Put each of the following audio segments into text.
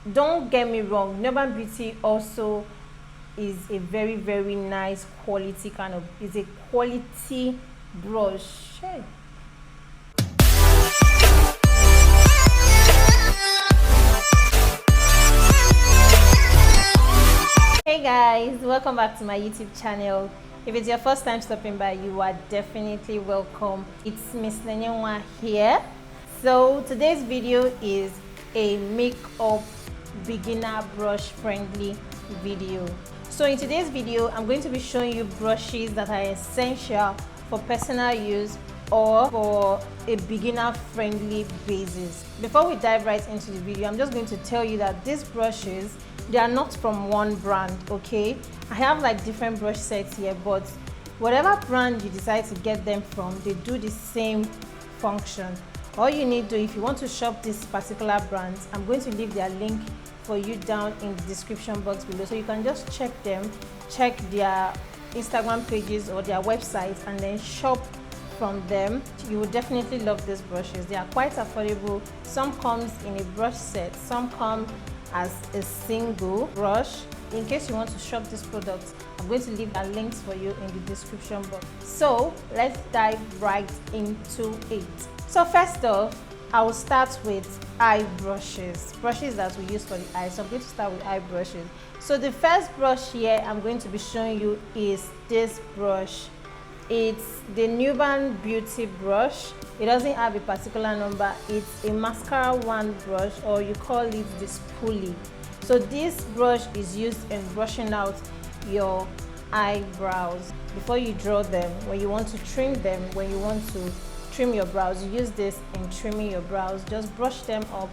Don't get me wrong, Nuban Beauty also is a very, very nice quality kind of, is a quality brush. Hey guys, welcome back to my YouTube channel. If it's your first time stopping by, you are definitely welcome. It's Miss Nenyeeee here. So today's video is a makeup beginner brush friendly video. So in today's video, I'm going to be showing you brushes that are essential for personal use or for a beginner friendly basis. Before we dive right into the video, I'm just going to tell you that these brushes, they are not from one brand, okay? I have like different brush sets here, but whatever brand you decide to get them from, they do the same function. All you need to, if you want to shop this particular brand, I'm going to leave their link for you down in the description box below, so you can just check them, check their Instagram pages or their websites, and then shop from them. You will definitely love these brushes. They are quite affordable. Some comes in a brush set, some come as a single brush. In case you want to shop these products, I'm going to leave the links for you in the description box. So let's dive right into it. So first off, I will start with eye brushes that we use for the eyes. So I'm going to start with eye brushes. So the first brush here I'm going to be showing you is this brush. It's the Nuban Beauty brush. It doesn't have a particular number. It's a mascara wand brush, or you call it the spoolie. So this brush is used in brushing out your eyebrows before you draw them. When you want to trim them, when you want to trim your brows, you use this in trimming your brows. Just brush them up,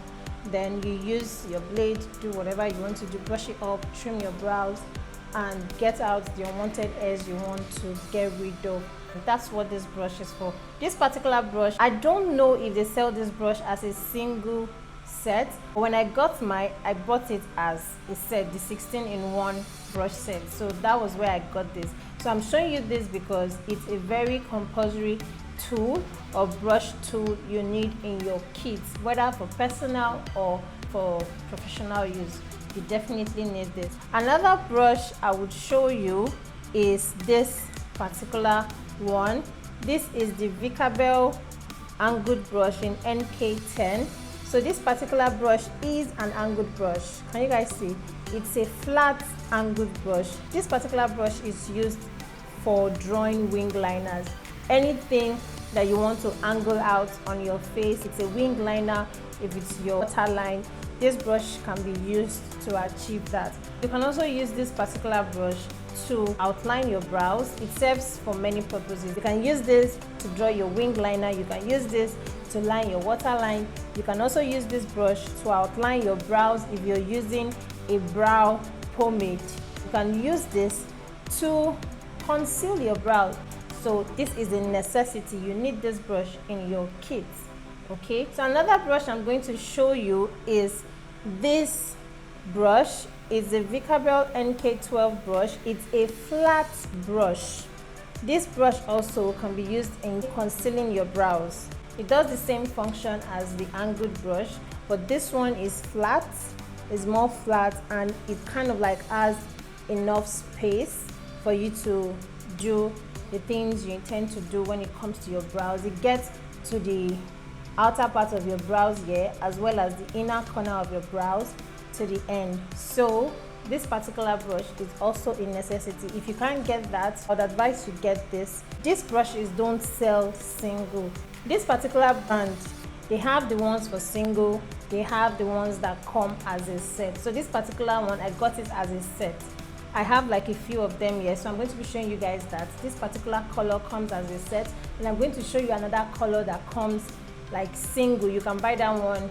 then you use your blade to do whatever you want to do. Brush it up, trim your brows, and get out the unwanted hairs you want to get rid of. That's what this brush is for. This particular brush, I don't know if they sell this brush as a single set. When I got mine, I bought it as a set, the 16-in-1 brush set. So that was where I got this. So I'm showing you this because it's a very compulsory tool or brush tool you need in your kits, whether for personal or for professional use. You definitely need this. Another brush I would show you is this particular one. This is the Vicabel angled brush in NK10. So this particular brush is an angled brush. Can you guys see? It's a flat angled brush. This particular brush is used for drawing wing liners. Anything that you want to angle out on your face, it's a wing liner, if it's your waterline, this brush can be used to achieve that. You can also use this particular brush to outline your brows. It serves for many purposes. You can use this to draw your wing liner. You can use this to line your waterline. You can also use this brush to outline your brows if you're using a brow pomade. You can use this to conceal your brows. So this is a necessity. You need this brush in your kit. Okay, so another brush I'm going to show you is this brush. It's a Vicabel NK12 brush. It's a flat brush. This brush also can be used in concealing your brows. It does the same function as the angled brush, but this one is flat, is more flat, and it kind of like has enough space for you to do the things you intend to do when it comes to your brows. It gets to the outer part of your brows here, as well as the inner corner of your brows to the end. So this particular brush is also a necessity. If you can't get that, I'd advise you get this. These brushes don't sell single. This particular brand, they have the ones for single, they have the ones that come as a set. So this particular one, I got it as a set. I have like a few of them here, so I'm going to be showing you guys that this particular color comes as a set, and I'm going to show you another color that comes like single. You can buy that one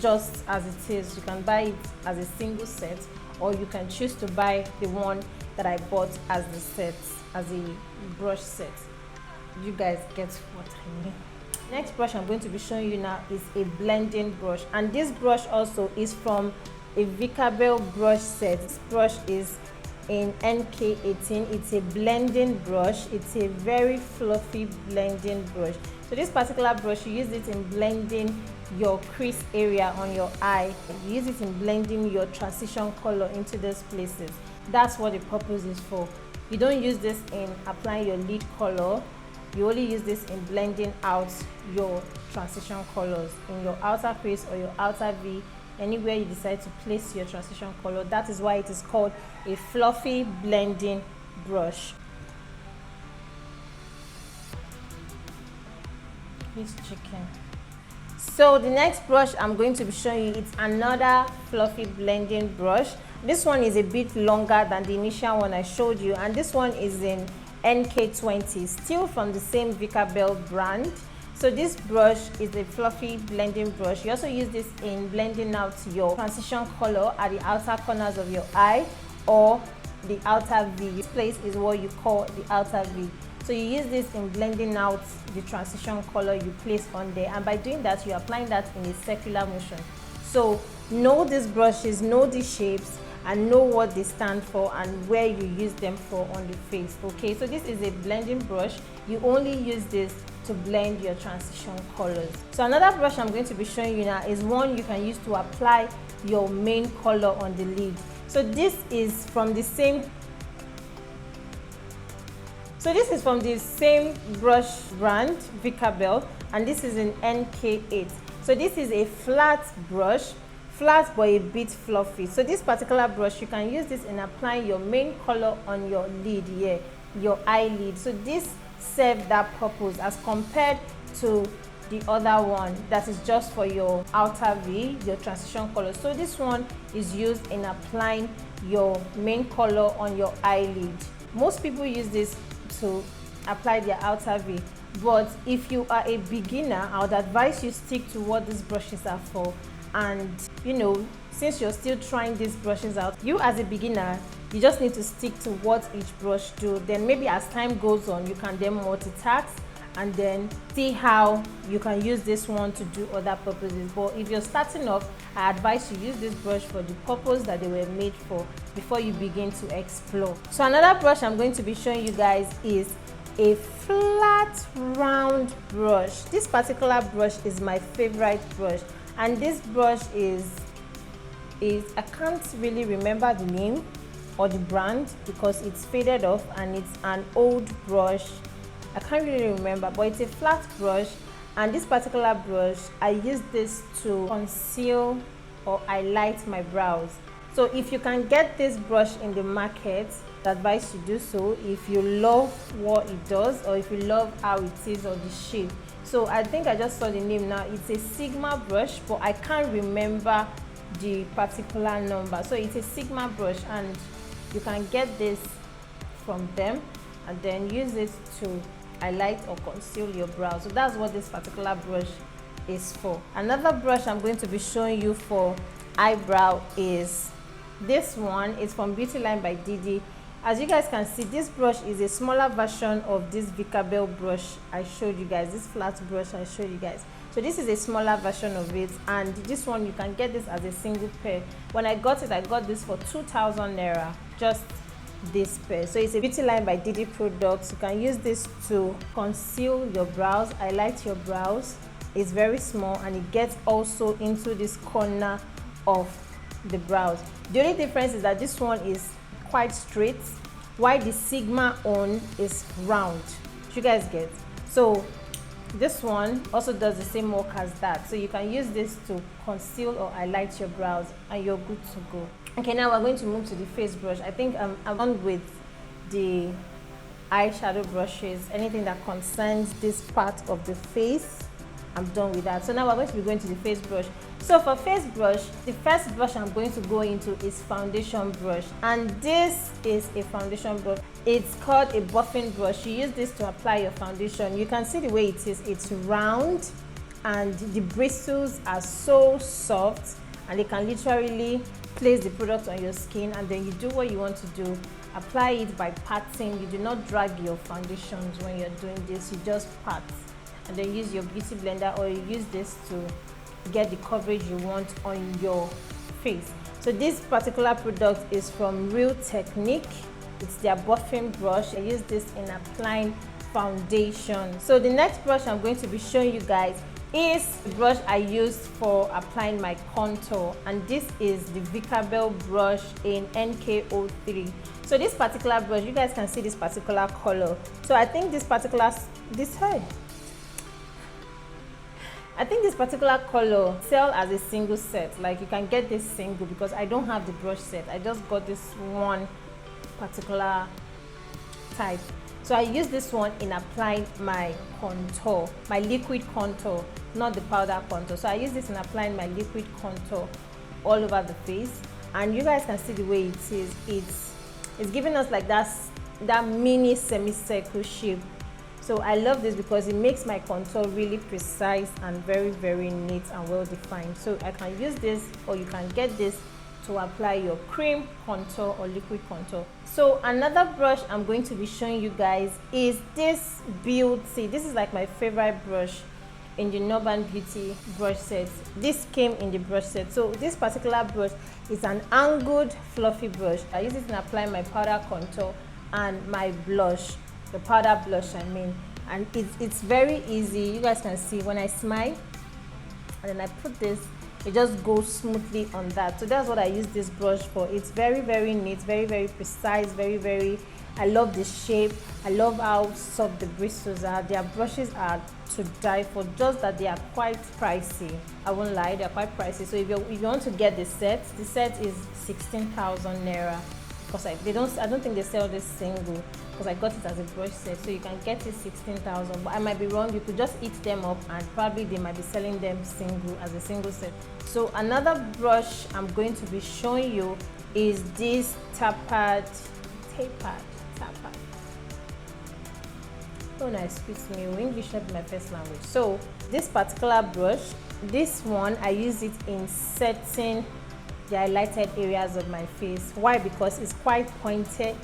just as it is. You can buy it as a single set, or you can choose to buy the one that I bought as the set, as a brush set. You guys get what I mean. Next brush I'm going to be showing you now is a blending brush, and this brush also is from a Vicabel brush set. This brush is in NK18. It's a blending brush. It's a very fluffy blending brush. So this particular brush, you use it in blending your crease area on your eye. You use it in blending your transition color into those places. That's what the purpose is for. You don't use this in applying your lid color. You only use this in blending out your transition colors in your outer crease or your outer V, anywhere you decide to place your transition color. That is why it is called a fluffy blending brush. This chicken. So the next brush I'm going to be showing you, it's another fluffy blending brush. This one is a bit longer than the initial one I showed you, and this one is in NK20, still from the same Vicabel brand. So this brush is a fluffy blending brush. You also use this in blending out your transition color at the outer corners of your eye or the outer V. This place is what you call the outer V. So you use this in blending out the transition color you place on there, and by doing that you're applying that in a circular motion. So know these brushes, know these shapes, and know what they stand for and where you use them for on the face. Okay, so this is a blending brush. You only use this to blend your transition colors. So another brush I'm going to be showing you now is one you can use to apply your main color on the lid. So this is from the same brush brand, Vicabel, and this is in NK8. So this is a flat brush, flat but a bit fluffy. So this particular brush, you can use this in applying your main color on your lid here, your eyelid. So this serves that purpose as compared to the other one that is just for your outer V, your transition color. So this one is used in applying your main color on your eyelid. Most people use this to apply their outer V, but if you are a beginner, I would advise you stick to what these brushes are for. And you know, since you're still trying these brushes out, you as a beginner, you just need to stick to what each brush do. Then maybe as time goes on, you can then multitask and then see how you can use this one to do other purposes. But if you're starting off, I advise you use this brush for the purpose that they were made for before you begin to explore. So another brush I'm going to be showing you guys is a flat round brush. This particular brush is my favorite brush, and this brush is I can't really remember the name or the brand because it's faded off and it's an old brush. I can't really remember, but it's a flat brush, and this particular brush, I use this to conceal or highlight my brows. So if you can get this brush in the market, I advise you do so if you love what it does or if you love how it is or the shape. So I think I just saw the name now. It's a Sigma brush, but I can't remember the particular number. So it's a Sigma brush, and you can get this from them and then use it to highlight or conceal your brows. So that's what this particular brush is for. Another brush I'm going to be showing you for eyebrow is this one. It's from Beauty Line by Didi. As you guys can see, this brush is a smaller version of this Vicabel brush I showed you guys, this flat brush I showed you guys. So this is a smaller version of it, and this one you can get this as a single pair. When I got it, I got this for 2,000 naira, just this pair. So it's a Beauty Line by Didi product. You can use this to conceal your brows, highlight your brows. It's very small and it gets also into this corner of the brows. The only difference is that this one is quite straight, while the Sigma on is round. You guys get? So this one also does the same work as that. So you can use this to conceal or highlight your brows and you're good to go. Okay, now we're going to move to the face brush. I think I'm done with the eyeshadow brushes. Anything that concerns this part of the face, I'm done with that. So now we're going to be going to the face brush. So for face brush, the first brush I'm going to go into is foundation brush, and this is a foundation brush. It's called a buffing brush. You use this to apply your foundation. You can see the way it is. It's round and the bristles are so soft, and you can literally place the product on your skin, and then you do what you want to do. Apply it by patting. You do not drag your foundations when you're doing this. You just pat and then use your beauty blender, or you use this to get the coverage you want on your face. So this particular product is from Real Technique. It's their buffing brush. I use this in applying foundation. So the next brush I'm going to be showing you guys is the brush I used for applying my contour, and this is the Vicabel brush in NK03. So this particular brush, you guys can see this particular color. So I think this particular color sell as a single set. Like you can get this single because I don't have the brush set. I just got this one particular type. So I use this one in applying my contour, my liquid contour, not the powder contour. So I use this in applying my liquid contour all over the face, and you guys can see the way it is. It's giving us like that mini semicircle shape. So I love this because it makes my contour really precise and very, very neat and well defined. So I can use this, or you can get this to apply your cream contour or liquid contour. So another brush I'm going to be showing you guys is this Beauty. This is like my favorite brush in the Urban Beauty brush set. This came in the brush set. So this particular brush is an angled fluffy brush. I use it in applying my powder contour and my blush, the powder blush I mean. And it's very easy. You guys can see when I smile and then I put this, it just goes smoothly on that. So that's what I use this brush for. It's very, very neat, very, very precise, very, I love the shape. I love how soft the bristles are. Their brushes are to die for, just that they are quite pricey. I won't lie, they're quite pricey. So if you want to get the set is 16,000 naira. Because I don't think they sell this single, because I got it as a brush set. So you can get it 16,000, but I might be wrong. You could just eat them up and probably they might be selling them single as a single set. So another brush I'm going to be showing you is this tapered. Oh no, excuse me, English not my first language. So this particular brush, this one I use it in setting the highlighted areas of my face. Why? Because it's quite pointed.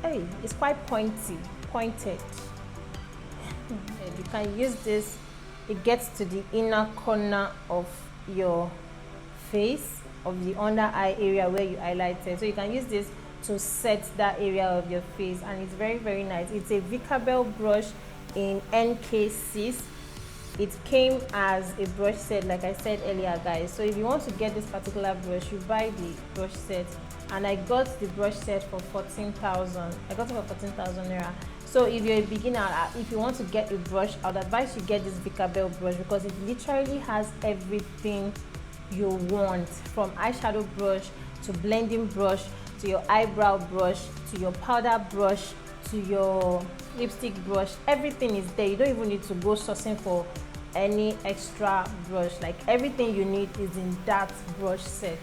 Hey, it's quite pointed. You can use this, it gets to the inner corner of your face, of the under eye area where you highlighted. So you can use this to set that area of your face, and it's very, very nice. It's a Vicabel brush in NK6. It came as a brush set, like I said earlier, guys. So if you want to get this particular brush, you buy the brush set, and I got the brush set for 14,000. I got it for 14,000 naira. So if you're a beginner, if you want to get a brush, I would advise you get this Vicabel brush, because it literally has everything you want, from eyeshadow brush to blending brush to your eyebrow brush to your powder brush to your lipstick brush. Everything is there. You don't even need to go sourcing for any extra brush. Like everything you need is in that brush set,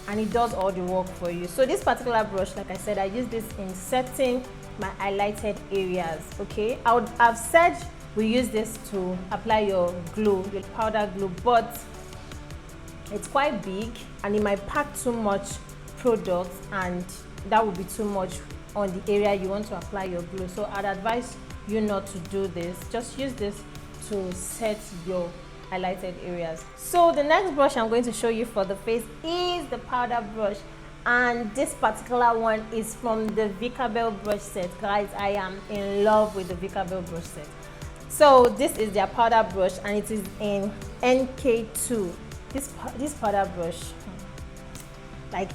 and it does all the work for you. So this particular brush, like I said, I use this in setting my highlighted areas. Okay, I've said we use this to apply your glue, your powder glue, but it's quite big and it might pack too much product, and that would be too much on the area you want to apply your glue. So I'd advise you not to do this. Just use this to set your highlighted areas. So the next brush I'm going to show you for the face is the powder brush, and this particular one is from the Vicabel brush set. Guys, I am in love with the Vicabel brush set. So this is their powder brush, and it is in NK2. This powder brush, like,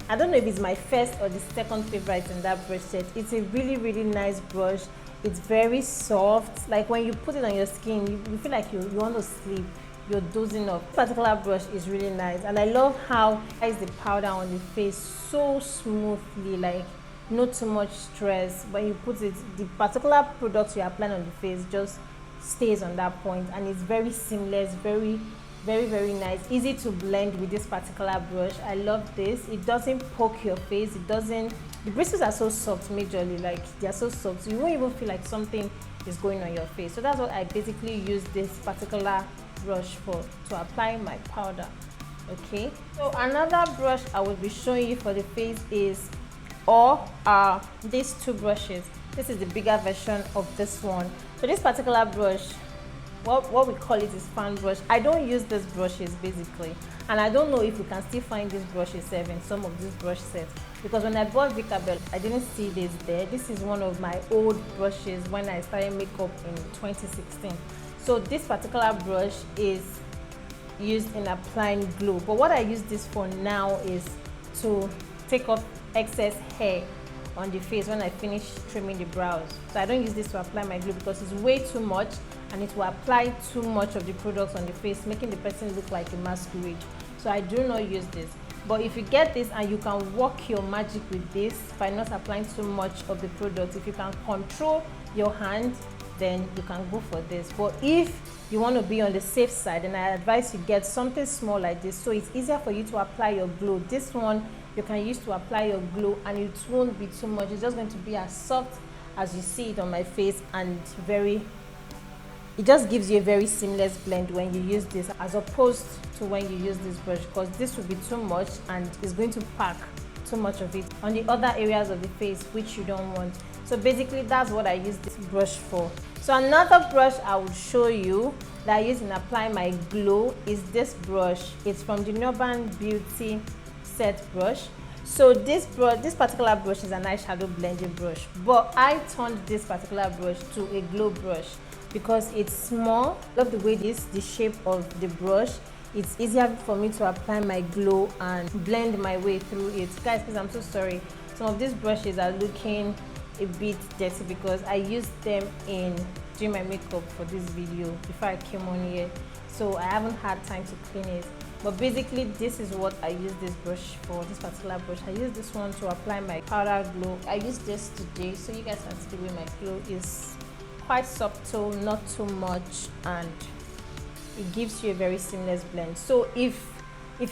I don't know if it's my first or the second favorite in that brush set. It's a really, really nice brush. It's very soft. Like when you put it on your skin, you feel like you want to sleep. You're dozing off. This particular brush is really nice, and I love how it applies the powder on the face so smoothly, like not too much stress. When you put it, the particular product you apply on the face just stays on that point, and it's very seamless, very, very nice, easy to blend with this particular brush. I love this. It doesn't poke your face. It doesn't, the bristles are so soft majorly, like they're so soft, so you won't even feel like something is going on your face. So that's what I basically use this particular brush for, to apply my powder. Okay, so another brush I will be showing you for the face is these two brushes. This is the bigger version of this one. So this particular brush, what we call it is fan brush. I don't use these brushes basically, and I don't know if you can still find these brushes in some of these brush sets, because when I bought Vicabel, I didn't see this there. This is one of my old brushes when I started makeup in 2016. So this particular brush is used in applying glue, but what I use this for now is to take off excess hair on the face when I finish trimming the brows. So I don't use this to apply my glue because it's way too much and it will apply too much of the products on the face, making the person look like a masquerade. So I do not use this. But if you get this and you can work your magic with this by not applying too much of the product, if you can control your hand, then you can go for this. But if you want to be on the safe side, then I advise you get something small like this, so it's easier for you to apply your glue. This one you can use to apply your glue and it won't be too much. It's just going to be as soft as you see it on my face, and it just gives you a very seamless blend when you use this, as opposed to when you use this brush, because this will be too much and it's going to pack too much of it on the other areas of the face which you don't want. So basically that's what I use this brush for. So another brush I will show you that I use in applying my glue is this brush. It's from the Urban Beauty set brush. So this particular brush is an eyeshadow blending brush, but I turned this particular brush to a glow brush because it's small. Love the way the shape of the brush. It's easier for me to apply my glow and blend my way through it. Guys, please, I'm so sorry. Some of these brushes are looking a bit dirty because I used them in doing my makeup for this video before I came on here, so I haven't had time to clean it. But basically this is what I use this brush for, this particular brush. I use this one to apply my powder glow. I use this today so you guys can see the way my glow is quite subtle, not too much, and it gives you a very seamless blend. So if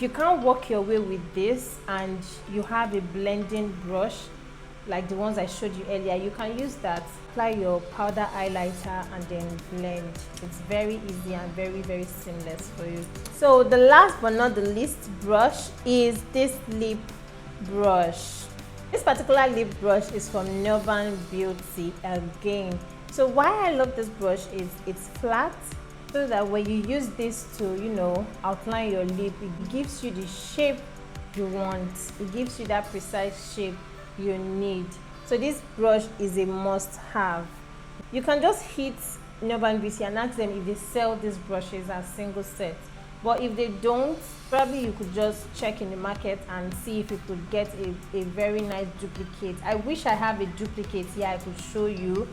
you can't work your way with this and you have a blending brush like the ones I showed you earlier, you can use that. Apply your powder highlighter and then blend. It's very easy and very, very seamless for you. So the last but not the least brush is this lip brush. This particular lip brush is from Urban Beauty again. So why I love this brush is it's flat, so that when you use this to, you know, outline your lip, it gives you the shape you want. It gives you that precise shape you need. So this brush is a must-have. You can just hit Urban Beauty and ask them if they sell these brushes as single set. But if they don't, probably you could just check in the market and see if you could get a very nice duplicate. I wish I have a duplicate here I could show you,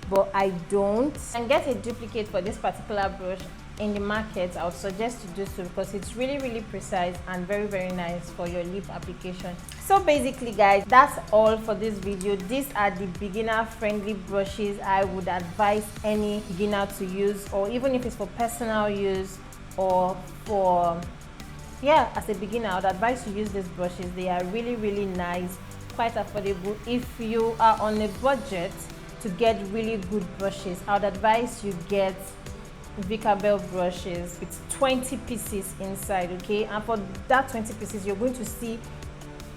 but I don't. And get a duplicate for this particular brush in the market. I would suggest to do so because it's really, really precise and very, very nice for your lip application. So basically guys, that's all for this video. These are the beginner friendly brushes I would advise any beginner to use, or even if it's for personal use or for, yeah, as a beginner, I would advise you use these brushes. They are really, really nice, quite affordable. If you are on a budget to get really good brushes, I would advise you get Vicabel brushes with 20 pieces inside, okay? And for that 20 pieces, you're going to see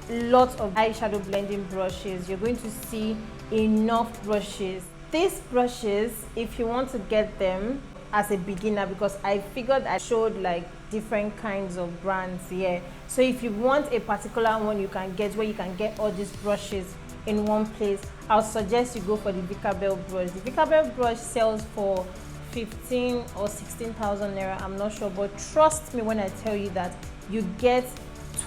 lots of eyeshadow blending brushes. You're going to see enough brushes. These brushes, if you want to get them as a beginner, because I figured I showed like different kinds of brands here. So if you want a particular one you can get, where you can get all these brushes in one place, I'll suggest you go for the Vicabel brush. The Vicabel brush sells for 15 or 16,000 naira, I'm not sure, but trust me when I tell you that you get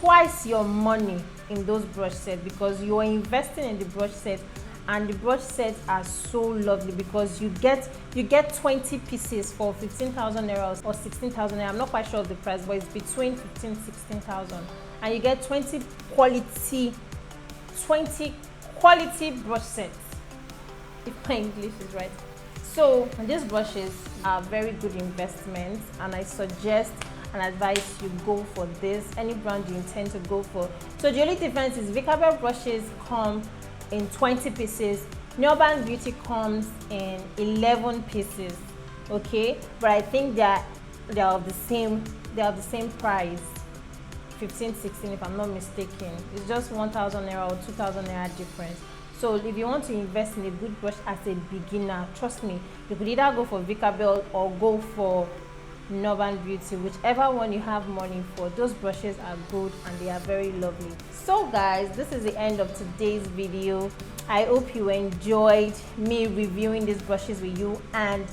twice your money in those brush sets, because you are investing in the brush set, and the brush sets are so lovely because you get 20 pieces for 15,000 naira or 16,000 naira. I'm not quite sure of the price, but it's between 15 and 16,000, and you get 20 quality brush sets, if my English is right. So these brushes are very good investments, and I suggest and advise you go for this, any brand you intend to go for. So the only difference is Vicabel brushes come in 20 pieces, Urban Beauty comes in 11 pieces, okay? But I think they are of the same price, 15, 16 if I'm not mistaken. It's just 1,000 naira or 2,000 naira difference. So if you want to invest in a good brush as a beginner, trust me, you could either go for Vicabel or go for Urban Beauty, whichever one you have money for. Those brushes are good and they are very lovely. So guys, this is the end of today's video. I hope you enjoyed me reviewing these brushes with you, and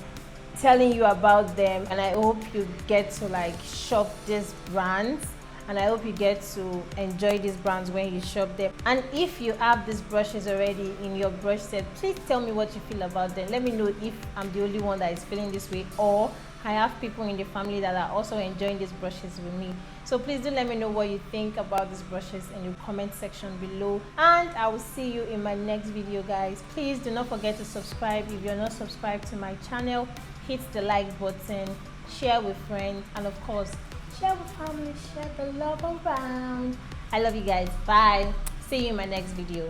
telling you about them, and I hope you get to like shop these brands, and I hope you get to enjoy these brands when you shop them. And if you have these brushes already in your brush set, please tell me what you feel about them. Let me know if I'm the only one that is feeling this way, or I have people in the family that are also enjoying these brushes with me. So please do let me know what you think about these brushes in the comment section below, and I will see you in my next video, guys. Please do not forget to subscribe if you're not subscribed to my channel. Hit the like button, share with friends, and of course share with family, share the love around. I love you guys. Bye. See you in my next video.